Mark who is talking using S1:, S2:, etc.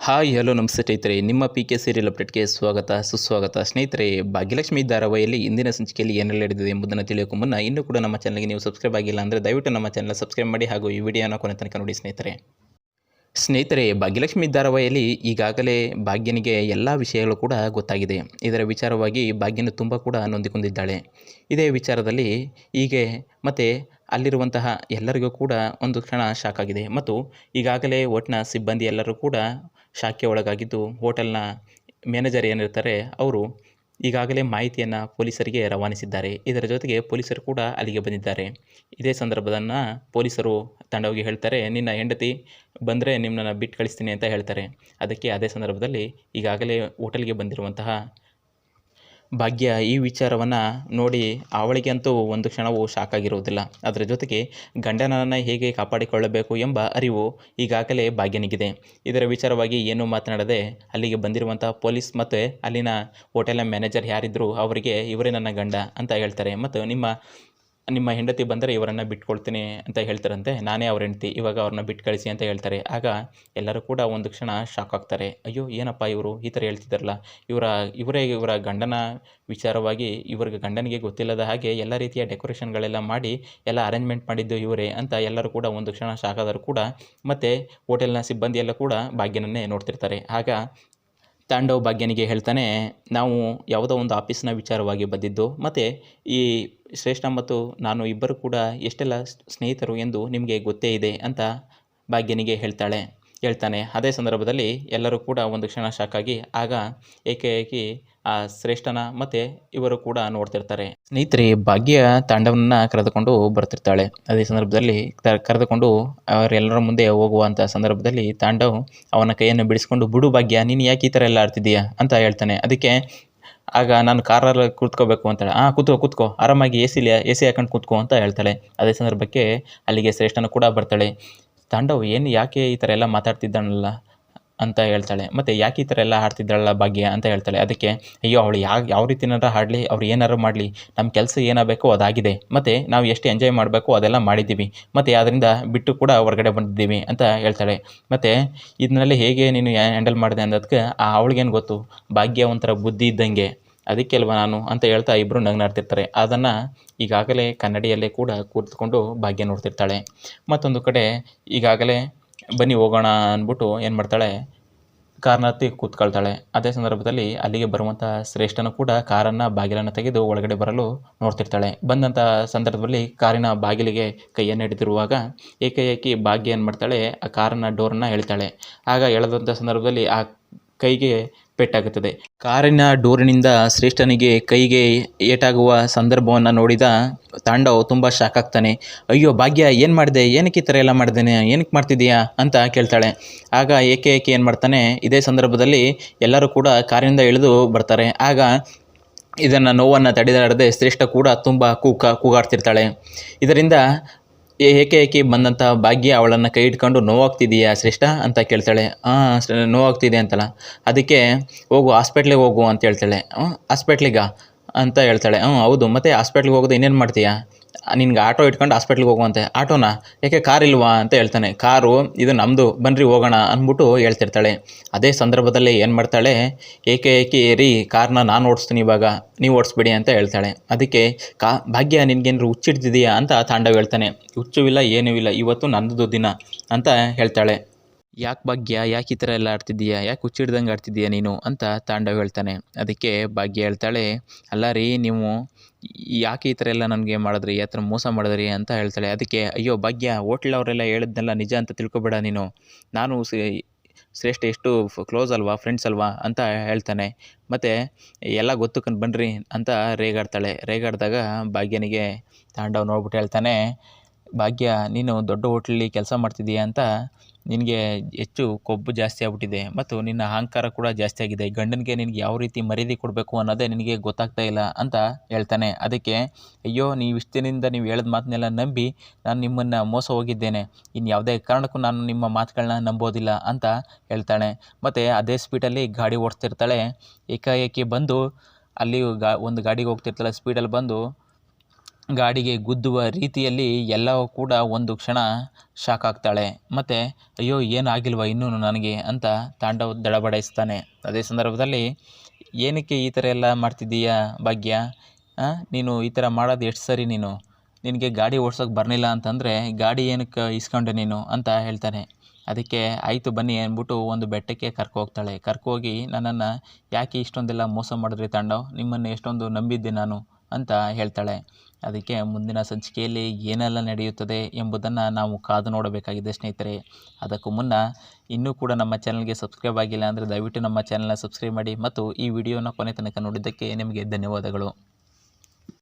S1: Hi hello ನಮಸ್ತೆ ಸ್ನೇಹಿತರೆ, ನಿಮ್ಮ ಪಿ ಕೆ ಸೀರಿಯಲ್ ಅಪ್ಡೇಟ್ಗೆ ಸ್ವಾಗತ ಸುಸ್ವಾಗತ. ಸ್ನೇಹಿತರೆ, ಭಾಗ್ಯಲಕ್ಷ್ಮಿ ಧಾರಾವಾಹಿಯಲ್ಲಿ ಇಂದಿನ ಸಂಚಿಕೆಯಲ್ಲಿ ಏನೆಲ್ಲ ನಡೆದಿದೆ ಎಂಬುದನ್ನು ತಿಳಿಯೋಕೆ ಮುನ್ನ ಇನ್ನೂ ಕೂಡ ನಮ್ಮ ಚಾನಲ್ಗೆ ನೀವು ಸಬ್ಸ್ಕ್ರೈಬ್ ಆಗಿಲ್ಲ ಅಂದರೆ ದಯವಿಟ್ಟು ನಮ್ಮ ಚಾನಲ್ ಸಬ್ಸ್ಕ್ರೈಬ್ ಮಾಡಿ ಹಾಗೂ ಈ ವಿಡಿಯೋನ ಕೊನೆ ತನಕ ನೋಡಿ ಸ್ನೇಹಿತರೆ, ಭಾಗ್ಯಲಕ್ಷ್ಮಿ ಧಾರಾವಾಹಿಯಲ್ಲಿ ಈಗಾಗಲೇ ಭಾಗ್ಯನಿಗೆ ಎಲ್ಲ ವಿಷಯಗಳು ಕೂಡ ಗೊತ್ತಾಗಿದೆ. ಇದರ ವಿಚಾರವಾಗಿ ಭಾಗ್ಯನು ತುಂಬ ಕೂಡ ನೊಂದಿಕೊಂಡಿದ್ದಾಳೆ. ಇದೇ ವಿಚಾರದಲ್ಲಿ ಹೀಗೆ ಮತ್ತು ಅಲ್ಲಿರುವಂತಹ ಎಲ್ಲರಿಗೂ ಕೂಡ ಒಂದು ಕ್ಷಣ ಶಾಕ್ ಆಗಿದೆ ಮತ್ತು ಈಗಾಗಲೇ ಹೋಟ್ಲ್ನ ಸಿಬ್ಬಂದಿ ಎಲ್ಲರೂ ಕೂಡ ಶಾಕ್ಗೆ ಒಳಗಾಗಿದ್ದು, ಹೋಟೆಲ್ನ ಮ್ಯಾನೇಜರ್ ಏನಿರ್ತಾರೆ ಅವರು ಈಗಾಗಲೇ ಮಾಹಿತಿಯನ್ನು ಪೊಲೀಸರಿಗೆ ರವಾನಿಸಿದ್ದಾರೆ. ಇದರ ಜೊತೆಗೆ ಪೊಲೀಸರು ಕೂಡ ಅಲ್ಲಿಗೆ ಬಂದಿದ್ದಾರೆ. ಇದೇ ಸಂದರ್ಭದನ್ನು ಪೊಲೀಸರು ತಂಡವಾಗಿ ಹೇಳ್ತಾರೆ, ನಿನ್ನ ಹೆಂಡತಿ ಬಂದರೆ ನಿಮ್ಮನ್ನು ಬಿಟ್ಟು ಕಳಿಸ್ತೀನಿ ಅಂತ ಹೇಳ್ತಾರೆ. ಅದಕ್ಕೆ ಅದೇ ಸಂದರ್ಭದಲ್ಲಿ ಈಗಾಗಲೇ ಹೋಟೆಲ್ಗೆ ಬಂದಿರುವಂತಹ ಭಾಗ್ಯ ಈ ವಿಚಾರವನ್ನು ನೋಡಿ ಅವಳಿಗಂತೂ ಒಂದು ಕ್ಷಣವೂ ಶಾಕ್ ಆಗಿರುವುದಿಲ್ಲ. ಅದರ ಜೊತೆಗೆ ಗಂಡನನ್ನು ಹೇಗೆ ಕಾಪಾಡಿಕೊಳ್ಳಬೇಕು ಎಂಬ ಅರಿವು ಈಗಾಗಲೇ ಭಾಗ್ಯನಿಗಿದೆ. ಇದರ ವಿಚಾರವಾಗಿ ಏನೂ ಮಾತನಾಡದೆ ಅಲ್ಲಿಗೆ ಬಂದಿರುವಂಥ ಪೊಲೀಸ್ ಮತ್ತು ಅಲ್ಲಿನ ಹೋಟೆಲ್ನ ಮ್ಯಾನೇಜರ್ ಯಾರಿದ್ದರು ಅವರಿಗೆ ಇವರೇ ನನ್ನ ಗಂಡ ಅಂತ ಹೇಳ್ತಾರೆ ಮತ್ತು ನಿಮ್ಮ ಹೆಂಡತಿ ಬಂದರೆ ಇವರನ್ನು ಬಿಟ್ಕೊಳ್ತೀನಿ ಅಂತ ಹೇಳ್ತಾರಂತೆ. ನಾನೇ ಅವ್ರ ಹೆಂಡತಿ, ಇವಾಗ ಅವ್ರನ್ನ ಬಿಟ್ಟು ಕಳಿಸಿ ಅಂತ ಹೇಳ್ತಾರೆ. ಆಗ ಎಲ್ಲರೂ ಕೂಡ ಒಂದು ಕ್ಷಣ ಶಾಕ್ ಆಗ್ತಾರೆ. ಅಯ್ಯೋ ಏನಪ್ಪ ಇವರು ಈ ಥರ ಹೇಳ್ತಿದ್ದಾರಲ್ಲ, ಇವರ ಗಂಡನ ವಿಚಾರವಾಗಿ ಇವ್ರಿಗೆ ಗಂಡನಿಗೆ ಗೊತ್ತಿಲ್ಲದ ಹಾಗೆ ಎಲ್ಲ ರೀತಿಯ ಡೆಕೋರೇಷನ್ಗಳೆಲ್ಲ ಮಾಡಿ ಎಲ್ಲ ಅರೇಂಜ್ಮೆಂಟ್ ಮಾಡಿದ್ದು ಇವರೇ ಅಂತ ಎಲ್ಲರೂ ಕೂಡ ಒಂದು ಕ್ಷಣ ಶಾಕ್ ಆದರೂ ಕೂಡ ಮತ್ತು ಹೋಟೆಲ್ನ ಸಿಬ್ಬಂದಿ ಎಲ್ಲ ಕೂಡ ಭಾಗ್ಯನನ್ನೇ ನೋಡ್ತಿರ್ತಾರೆ. ಆಗ ತಾಂಡವ್ ಭಾಗ್ಯನಿಗೆ ಹೇಳ್ತಾನೆ, ನಾವು ಯಾವುದೋ ಒಂದು ಆಫೀಸ್ನ ವಿಚಾರವಾಗಿ ಬಂದಿದ್ದು ಮತ್ತು ಈ ಶ್ರೇಷ್ಠ ಮತ್ತು ನಾನು ಇಬ್ಬರು ಕೂಡ ಎಷ್ಟೆಲ್ಲ ಸ್ನೇಹಿತರು ಎಂದು ನಿಮಗೆ ಗೊತ್ತೇ ಇದೆ ಅಂತ ಭಾಗ್ಯನಿಗೆ ಹೇಳ್ತಾನೆ. ಅದೇ ಸಂದರ್ಭದಲ್ಲಿ ಎಲ್ಲರೂ ಕೂಡ ಒಂದು ಕ್ಷಣ ಶಾಕಾಗಿ ಆಗ ಏಕಾಏಕಿ ಆ ಶ್ರೇಷ್ಠನ ಮತ್ತು ಇವರು ಕೂಡ ನೋಡ್ತಿರ್ತಾರೆ. ಸ್ನೇಹಿತರೆ, ಭಾಗ್ಯ ತಾಂಡವನನ್ನ ಕರೆದುಕೊಂಡು ಬರ್ತಿರ್ತಾಳೆ. ಅದೇ ಸಂದರ್ಭದಲ್ಲಿ ಕರೆದುಕೊಂಡು ಅವರೆಲ್ಲರ ಮುಂದೆ ಹೋಗುವಂಥ ಸಂದರ್ಭದಲ್ಲಿ ತಾಂಡವ್ ಅವನ ಕೈಯನ್ನು ಬಿಡಿಸ್ಕೊಂಡು, ಬಿಡು ಭಾಗ್ಯ, ನೀನು ಯಾಕೆ ಈ ಥರ ಎಲ್ಲ ಆಡ್ತಿದ್ದೀಯಾ ಅಂತ ಹೇಳ್ತಾನೆ. ಅದಕ್ಕೆ ಆಗ ನಾನು ಕಾರಲ್ಲಿ ಕೂತ್ಕೋಬೇಕು ಅಂತಾಳೆ. ಕೂತ್ಕೋ ಆರಾಮಾಗಿ ಎ ಸಿ ಹಾಕೊಂಡು ಕೂತ್ಕೋ ಅಂತ ಹೇಳ್ತಾಳೆ. ಅದೇ ಸಂದರ್ಭಕ್ಕೆ ಅಲ್ಲಿಗೆ ಶ್ರೇಷ್ಠನ ಕೂಡ ಬರ್ತಾಳೆ. ತಾಂಡವ್ ಯಾಕೆ ಈ ಥರ ಎಲ್ಲ ಮಾತಾಡ್ತಿದ್ದಾನಲ್ಲ ಅಂತ ಹೇಳ್ತಾಳೆ. ಮತ್ತು ಯಾಕೆ ಈ ಥರ ಎಲ್ಲ ಆಡ್ತಿದ್ದಾಳಲ್ಲ ಭಾಗ್ಯ ಅಂತ ಹೇಳ್ತಾಳೆ. ಅದಕ್ಕೆ ಅಯ್ಯೋ ಅವಳು ಯಾವ ರೀತಿನಾರ ಆಡಲಿ, ಅವ್ರು ಏನಾರು ಮಾಡಲಿ, ನಮ್ಮ ಕೆಲಸ ಏನಾಗಬೇಕೋ ಅದಾಗಿದೆ ಮತ್ತು ನಾವು ಎಷ್ಟು ಎಂಜಾಯ್ ಮಾಡಬೇಕು ಅದೆಲ್ಲ ಮಾಡಿದ್ದೀವಿ ಮತ್ತು ಅದರಿಂದ ಬಿಟ್ಟು ಕೂಡ ಹೊರಗಡೆ ಬಂದಿದ್ದೀವಿ ಅಂತ ಹೇಳ್ತಾಳೆ. ಮತ್ತು ಇದನ್ನೆಲ್ಲ ಹೇಗೆ ನೀನು ಹ್ಯಾಂಡಲ್ ಮಾಡಿದೆ ಅನ್ನೋದಕ್ಕೆ ಅವಳಿಗೇನು ಗೊತ್ತು, ಭಾಗ್ಯ ಒಂಥರ ಬುದ್ಧಿ ಇದ್ದಂಗೆ, ಅದಕ್ಕೆ ಅಲ್ವ ನಾನು ಅಂತ ಹೇಳ್ತಾ ಇಬ್ಬರು ನಗ್ನಾಡ್ತಿರ್ತಾರೆ. ಅದನ್ನು ಈಗಾಗಲೇ ಕನ್ನಡಿಯಲ್ಲೇ ಕೂಡ ಕೂತ್ಕೊಂಡು ಭಾಗ್ಯ ನೋಡ್ತಿರ್ತಾಳೆ. ಮತ್ತೊಂದು ಕಡೆ ಈಗಾಗಲೇ ಬನ್ನಿ ಹೋಗೋಣ ಅಂದ್ಬಿಟ್ಟು ಏನು ಮಾಡ್ತಾಳೆ, ಕಾರ್ನ ಹತ್ತಿ ಕೂತ್ಕೊಳ್ತಾಳೆ. ಅದೇ ಸಂದರ್ಭದಲ್ಲಿ ಅಲ್ಲಿಗೆ ಬರುವಂಥ ಶ್ರೇಷ್ಠನು ಕೂಡ ಕಾರನ್ನು ಬಾಗಿಲನ್ನು ತೆಗೆದು ಒಳಗಡೆ ಬರಲು ನೋಡ್ತಿರ್ತಾಳೆ. ಬಂದಂಥ ಸಂದರ್ಭದಲ್ಲಿ ಕಾರಿನ ಬಾಗಿಲಿಗೆ ಕೈಯನ್ನು ಹಿಡಿದಿರುವಾಗ ಏಕಾಏಕಿ ಭಾಗ್ಯ ಏನು ಮಾಡ್ತಾಳೆ, ಆ ಕಾರನ್ನ ಡೋರನ್ನು ಎಳಿತಾಳೆ. ಆಗ ಎಳೆದಂಥ ಸಂದರ್ಭದಲ್ಲಿ ಆ ಕೈಗೆ ಪೆಟ್ಟಾಗುತ್ತದೆ. ಕಾರಿನ ಡೋರಿನಿಂದ ಶ್ರೇಷ್ಠನಿಗೆ ಕೈಗೆ ಏಟಾಗುವ ಸಂದರ್ಭವನ್ನು ನೋಡಿದ ತಾಂಡವ್ ತುಂಬ ಶಾಕ್ ಆಗ್ತಾನೆ. ಅಯ್ಯೋ ಭಾಗ್ಯ, ಏನು ಮಾಡಿದೆ, ಏನಕ್ಕೆ ಈ ಥರ ಎಲ್ಲ ಮಾಡಿದ್ದೇನೆ, ಏನಕ್ಕೆ ಮಾಡ್ತಿದ್ದೀಯಾ ಅಂತ ಕೇಳ್ತಾಳೆ. ಆಗ ಏಕಾಏಕಿ ಏನು ಮಾಡ್ತಾನೆ, ಇದೇ ಸಂದರ್ಭದಲ್ಲಿ ಎಲ್ಲರೂ ಕೂಡ ಕಾರಿಂದ ಇಳಿದು ಬರ್ತಾರೆ. ಆಗ ಇದನ್ನು ನೋವನ್ನು ತಡೆದಾಡದೆ ಶ್ರೇಷ್ಠ ಕೂಡ ತುಂಬ ಕೂಗಾಡ್ತಿರ್ತಾಳೆ. ಇದರಿಂದ ಏಕಾಏಕಿ ಬಂದಂಥ ಭಾಗ್ಯ ಅವಳನ್ನು ಕೈ ಇಟ್ಕೊಂಡು, ನೋವಾಗ್ತಿದೆಯಾ ಶ್ರೇಷ್ಠ ಅಂತ ಕೇಳ್ತಾಳೆ. ನೋವಾಗ್ತಿದೆ ಅಂತಲ್ಲ, ಅದಕ್ಕೆ ಹೋಗು ಹಾಸ್ಪಿಟ್ಲಿಗೆ ಹೋಗು ಅಂತ ಹೇಳ್ತಾಳೆ. ಹಾಸ್ಪಿಟ್ಲಿಗಾ ಅಂತ ಹೇಳ್ತಾಳೆ. ಹೌದು, ಮತ್ತು ಹಾಸ್ಪಿಟ್ಲಿಗೆ ಹೋಗೋದು ಇನ್ನೇನು ಮಾಡ್ತೀಯಾ, ನಿನ್ಗೆ ಆಟೋ ಇಟ್ಕೊಂಡು ಹಾಸ್ಪಿಟ್ಲಿಗೆ ಹೋಗುವಂತೆ. ಆಟೋನಾ, ಯಾಕೆ ಕಾರ್ ಇಲ್ವಾ ಅಂತ ಹೇಳ್ತಾನೆ. ಕಾರು ಇದು ನಮ್ಮದು, ಬನ್ನಿರಿ ಹೋಗೋಣ ಅಂದ್ಬಿಟ್ಟು ಹೇಳ್ತಿರ್ತಾಳೆ. ಅದೇ ಸಂದರ್ಭದಲ್ಲಿ ಏನು ಮಾಡ್ತಾಳೆ, ಏಕಾಏಕಿ ಕಾರ್ನ ನಾನು ಓಡಿಸ್ತೀನಿ, ಇವಾಗ ನೀವು ಓಡಿಸ್ಬಿಡಿ ಅಂತ ಹೇಳ್ತಾಳೆ. ಅದಕ್ಕೆ ಭಾಗ್ಯ, ನಿನ್ಗೇನಾದ್ರು ಹುಚ್ಚಿಡ್ತಿದೆಯಾ ಅಂತ ತಾಂಡವ್ ಹೇಳ್ತಾನೆ. ಹುಚ್ಚು ಇಲ್ಲ, ಏನೂ ಇಲ್ಲ, ಇವತ್ತು ನನ್ನದು ದಿನ ಅಂತ ಹೇಳ್ತಾಳೆ. ಯಾಕೆ ಭಾಗ್ಯ, ಯಾಕೆ ಈ ಥರ ಎಲ್ಲ ಆಡ್ತಿದ್ದೀಯಾ, ಯಾಕೆ ಹುಚ್ಚಿಡ್ದಂಗೆ ಆಡ್ತಿದ್ದೀಯಾ ನೀನು ಅಂತ ತಾಂಡವ್ ಹೇಳ್ತಾನೆ. ಅದಕ್ಕೆ ಭಾಗ್ಯ ಹೇಳ್ತಾಳೆ, ಅಲ್ಲ ರೀ, ನೀವು ಯಾಕೆ ಈ ಥರ ಎಲ್ಲ ನನಗೆ ಮಾಡಿದ್ರಿ, ಆ ಥರ ಮೋಸ ಮಾಡಿದ್ರಿ ಅಂತ ಹೇಳ್ತಾಳೆ. ಅದಕ್ಕೆ ಅಯ್ಯೋ ಭಾಗ್ಯ, ಹೋಟ್ಲವರೆಲ್ಲ ಹೇಳಿದ್ನೆಲ್ಲ ನಿಜ ಅಂತ ತಿಳ್ಕೊಬೇಡ ನೀನು, ನಾನು ಶ್ರೇಷ್ಠ ಎಷ್ಟು ಕ್ಲೋಸ್ ಅಲ್ವಾ, ಫ್ರೆಂಡ್ಸ್ ಅಲ್ವಾ ಅಂತ ಹೇಳ್ತಾನೆ. ಮತ್ತು ಎಲ್ಲ ಗೊತ್ತುಕೊಂಡು ಬನ್ನಿರಿ ಅಂತ ರೇಗಾಡ್ದಾಗ ಭಾಗ್ಯನಿಗೆ ತಾಂಡವ್ ನೋಡ್ಬಿಟ್ಟು ಹೇಳ್ತಾನೆ, ಭಾಗ್ಯ, ನೀನು ದೊಡ್ಡ ಹೋಟ್ಲಲ್ಲಿ ಕೆಲಸ ಮಾಡ್ತಿದ್ದೀಯಾ ಅಂತ ನಿನಗೆ ಹೆಚ್ಚು ಕೊಬ್ಬು ಜಾಸ್ತಿ ಆಗ್ಬಿಟ್ಟಿದೆ ಮತ್ತು ನಿನ್ನ ಅಹಂಕಾರ ಕೂಡ ಜಾಸ್ತಿ ಆಗಿದೆ. ಗಂಡನಿಗೆ ನಿನಗೆ ಯಾವ ರೀತಿ ಮರ್ಯಾದೆ ಕೊಡಬೇಕು ಅನ್ನೋದೇ ನಿನಗೆ ಗೊತ್ತಾಗ್ತಾ ಇಲ್ಲ ಅಂತ ಹೇಳ್ತಾನೆ. ಅದಕ್ಕೆ ಅಯ್ಯೋ, ನೀವು ಇಷ್ಟು ದಿನದಿಂದ ನೀವು ಹೇಳಿದ ಮಾತನ್ನೆಲ್ಲ ನಂಬಿ ನಾನು ನಿಮ್ಮನ್ನು ಮೋಸ ಹೋಗಿದ್ದೇನೆ, ಇನ್ನು ಯಾವುದೇ ಕಾರಣಕ್ಕೂ ನಾನು ನಿಮ್ಮ ಮಾತುಗಳನ್ನ ನಂಬೋದಿಲ್ಲ ಅಂತ ಹೇಳ್ತಾಳೆ. ಮತ್ತು ಅದೇ ಸ್ಪೀಡಲ್ಲಿ ಗಾಡಿ ಓಡಿಸ್ತಿರ್ತಾಳೆ. ಏಕಾಏಕಿ ಬಂದು ಅಲ್ಲಿ ಒಂದು ಗಾಡಿಗೆ ಹೋಗ್ತಿರ್ತಾಳೆ, ಸ್ಪೀಡಲ್ಲಿ ಬಂದು ಗಾಡಿಗೆ ಗುದ್ದುವ ರೀತಿಯಲ್ಲಿ ಎಲ್ಲವೂ ಕೂಡ ಒಂದು ಕ್ಷಣ ಶಾಕ್ ಆಗ್ತಾಳೆ. ಮತ್ತು ಅಯ್ಯೋ ಏನಾಗಿಲ್ವ ಇನ್ನೂ ನನಗೆ ಅಂತ ತಾಂಡವ್ ದಡಬಡಾಯಿಸ್ತಾನೆ. ಅದೇ ಸಂದರ್ಭದಲ್ಲಿ ಏನಕ್ಕೆ ಈ ಥರ ಎಲ್ಲ ಮಾಡ್ತಿದ್ದೀಯಾ ಭಾಗ್ಯ, ನೀನು ಈ ಥರ ಮಾಡೋದು ಎಷ್ಟು ಸರಿ, ನಿನಗೆ ಗಾಡಿ ಓಡ್ಸೋಕೆ ಬರಲಿಲ್ಲ ಅಂತಂದರೆ ಗಾಡಿ ಏನಕ್ಕೆ ಇಸ್ಕೊಂಡೆ ನೀನು ಅಂತ ಹೇಳ್ತಾನೆ. ಅದಕ್ಕೆ ಆಯಿತು ಬನ್ನಿ ಅಂದ್ಬಿಟ್ಟು ಒಂದು ಬೆಟ್ಟಕ್ಕೆ ಕರ್ಕೋಗ್ತಾಳೆ. ಕರ್ಕೋಗಿ ನನ್ನನ್ನು ಯಾಕೆ ಇಷ್ಟೊಂದೆಲ್ಲ ಮೋಸ ಮಾಡಿದ್ರಿ ತಾಂಡವ್, ನಿಮ್ಮನ್ನು ಎಷ್ಟೊಂದು ನಂಬಿದ್ದೆ ನಾನು ಅಂತ ಹೇಳ್ತಾಳೆ. ಅದಕ್ಕೆ ಮುಂದಿನ ಸಂಚಿಕೆಯಲ್ಲಿ ಏನೆಲ್ಲ ನಡೆಯುತ್ತದೆ ಎಂಬುದನ್ನು ನಾವು ಕಾದು ನೋಡಬೇಕಾಗಿದೆ ಸ್ನೇಹಿತರೆ. ಅದಕ್ಕೂ ಮುನ್ನ ಇನ್ನೂ ಕೂಡ ನಮ್ಮ ಚಾನಲ್ಗೆ ಸಬ್ಸ್ಕ್ರೈಬ್ ಆಗಿಲ್ಲ ಅಂದರೆ ದಯವಿಟ್ಟು ನಮ್ಮ ಚಾನಲ್ನ ಸಬ್ಸ್ಕ್ರೈಬ್ ಮಾಡಿ ಮತ್ತು ಈ ವಿಡಿಯೋನ ಕೊನೆ ತನಕ ನೋಡಿದ್ದಕ್ಕೆ ನಿಮಗೆ ಧನ್ಯವಾದಗಳು.